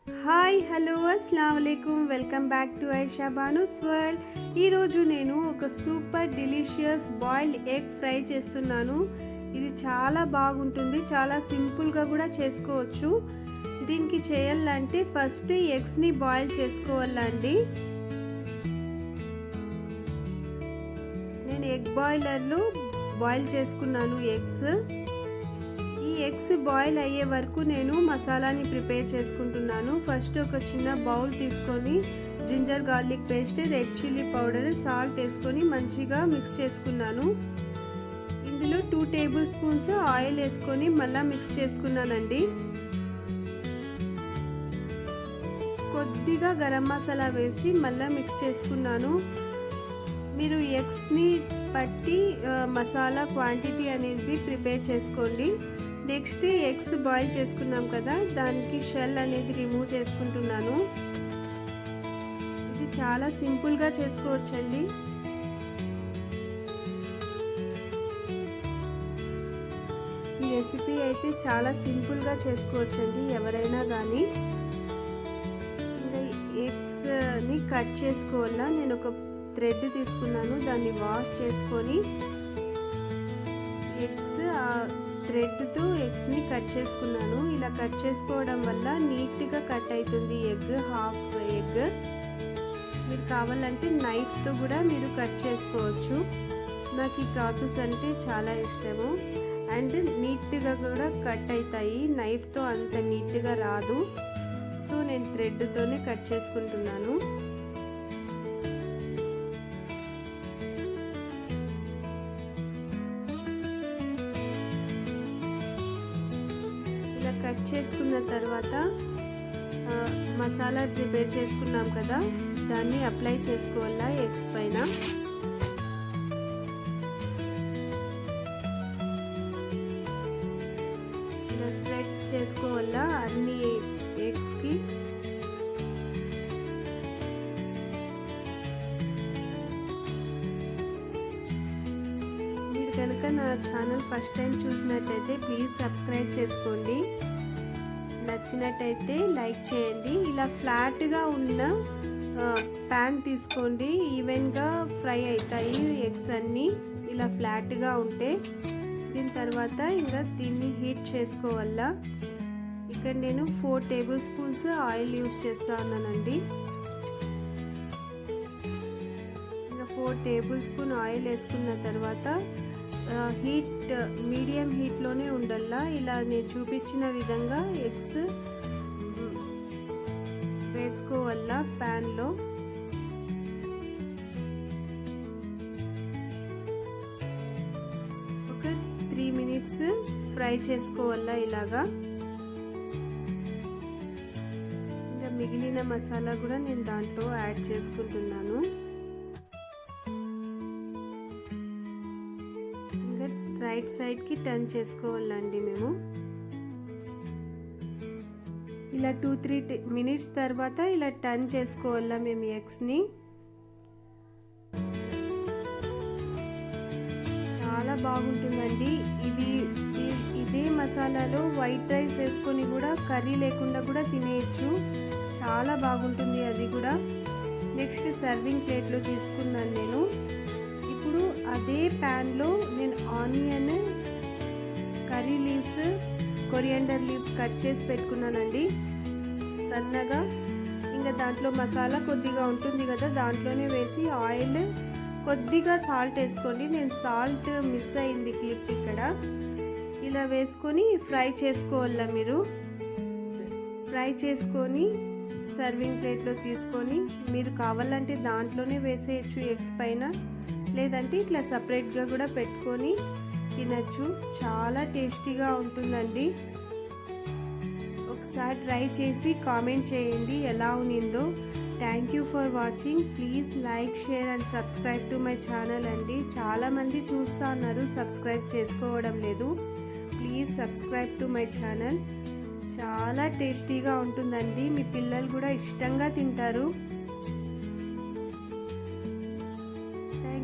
Hi hello అస్సలాము అలైకుం welcome back to Aisha Banu's world. ఈరోజు నేను ఒక super delicious boiled egg fry చేస్తున్నాను. ఇది చాలా బాగుంటుంది, చాలా సింపుల్గా కూడా చేసుకోవచ్చు. దీనికి చేయాలంటే ఫస్ట్ ఎగ్స్ని బాయిల్ చేసుకోవాలండి. నేను ఎగ్ బాయిలర్లో బాయిల్ చేసుకున్నాను ఎగ్స్. ఈ ఎగ్స్ బాయిల్ అయ్యే వరకు నేను మసాలాని ప్రిపేర్ చేసుకుంటున్నాను. ఫస్ట్ ఒక చిన్న బౌల్ తీసుకొని ginger garlic paste, red chilli powder, salt వేసుకొని మంచిగా మిక్స్ చేసుకున్నాను. ఇందులో 2 టేబుల్ స్పూన్స్ ఆయిల్ వేసుకొని మళ్ళీ మిక్స్ చేసుకున్నానండి. కొద్దిగా గరం మసాలా వేసి మళ్ళీ మిక్స్ చేసుకున్నాను. మీరు ఎగ్స్ని బట్టి మసాలా క్వాంటిటీ అనేది ప్రిపేర్ చేసుకోండి. నెక్స్ట్ ఎగ్స్ బాయిల్ చేసుకున్నాం కదా, దానికి షెల్ అనేది రిమూవ్ చేసుకుంటున్నాను. ఇది చాలా సింపుల్గా చేసుకోవచ్చండి. ఈ రెసిపీ అయితే చాలా సింపుల్గా చేసుకోవచ్చండి ఎవరైనా కానీ. ఇంకా ఎగ్స్ని కట్ చేసుకోవాలా. నేను ఒక థ్రెడ్ తీసుకున్నాను, దాన్ని వాష్ చేసుకొని థ్రెడ్తో ఎగ్స్ని కట్ చేసుకున్నాను. ఇలా కట్ చేసుకోవడం వల్ల నీట్గా కట్ అవుతుంది ఎగ్, హాఫ్ ఎగ్. మీరు కావాలంటే నైఫ్తో కూడా మీరు కట్ చేసుకోవచ్చు. నాకు ఈ ప్రాసెస్ అంటే చాలా ఇష్టము అండ్ నీట్గా కూడా కట్ అవుతాయి. నైఫ్తో అంత నీట్గా రాదు, సో నేను థ్రెడ్తోనే కట్ చేసుకుంటున్నాను. ఇలా కట్ చేసుకున్న తర్వాత మసాలా ప్రిపేర్ చేసుకున్నాం కదా, దాన్ని అప్లై చేసుకోవాలా ఎగ్స్ పైన. ఇలా స్ప్రెడ్ చేసుకోవాలా అన్ని ఎగ్స్కి. కనుక నా ఛానల్ ఫస్ట్ టైం చూసినట్టయితే ప్లీజ్ సబ్స్క్రైబ్ చేసుకోండి. నచ్చినట్టయితే లైక్ చేయండి. ఇలా ఫ్లాట్గా ఉన్న ప్యాన్ తీసుకోండి, ఈవెన్గా ఫ్రై అవుతాయి ఎగ్స్ అన్నీ ఇలా ఫ్లాట్గా ఉంటే. దీని తర్వాత ఇంకా దీన్ని హీట్ చేసుకోవాలా. ఇక్కడ నేను 4 టేబుల్ స్పూన్స్ ఆయిల్ యూస్ చేస్తా ఉన్నానండి. ఇంకా 4 టేబుల్ స్పూన్ ఆయిల్ వేసుకున్న తర్వాత హీట్ మీడియం హీట్లోనే ఉండాలా. ఇలా నేను చూపించిన విధంగా ఎగ్స్ వేసుకోవాలా ప్యాన్లో. ఒక 3 మినిట్స్ ఫ్రై చేసుకోవాలా ఇలాగా. ఇంకా మిగిలిన మసాలా కూడా నేను దాంట్లో యాడ్ చేసుకుంటున్నాను. రైట్ సైడ్కి టర్న్ చేసుకోవాలండి మేము. ఇలా 2-3 మినిట్స్ తర్వాత ఇలా టర్న్ చేసుకోవాలా మేము ఎగ్స్ని. చాలా బాగుంటుందండి ఇదే మసాలాలో వైట్ రైస్ వేసుకొని కూడా కర్రీ లేకుండా కూడా తినేయచ్చు. చాలా బాగుంటుంది అది కూడా. నెక్స్ట్ సర్వింగ్ ప్లేట్లో తీసుకున్నాను నేను. ఇప్పుడు అదే ప్యాన్లో నేను onion, curry leaves, coriander leaves cut చేసి పెట్టుకున్నానండి సన్నగా. ఇంకా దాంట్లో మసాలా కొద్దిగా ఉంటుంది కదా, దాంట్లోనే వేసి ఆయిల్, కొద్దిగా సాల్ట్ వేసుకోండి. నేను సాల్ట్ మిస్ అయింది క్లిప్ ఇక్కడ. ఇలా వేసుకొని ఫ్రై చేసుకోవాలా మీరు. ఫ్రై చేసుకొని సర్వింగ్ ప్లేట్లో తీసుకొని మీరు కావాలంటే దాంట్లోనే వేసేయచ్చు ఎగ్స్ పైన, లేదంటే ఇట్లా సపరేట్గా కూడా పెట్టుకొని తినచ్చు. చాలా టేస్టీగా ఉంటుందండి. ఒకసారి ట్రై చేసి కామెంట్ చేయండి ఎలా ఉన్నిందో. Thank you for watching. Please like, share and subscribe to my channel అండి. చాలామంది చూస్తూ ఉన్నారు, సబ్స్క్రైబ్ చేసుకోవడం లేదు. Please subscribe to my channel. చాలా టేస్టీగా ఉంటుందండి, మీ పిల్లలు కూడా ఇష్టంగా తింటారు.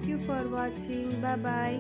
Thank you for watching. Bye bye.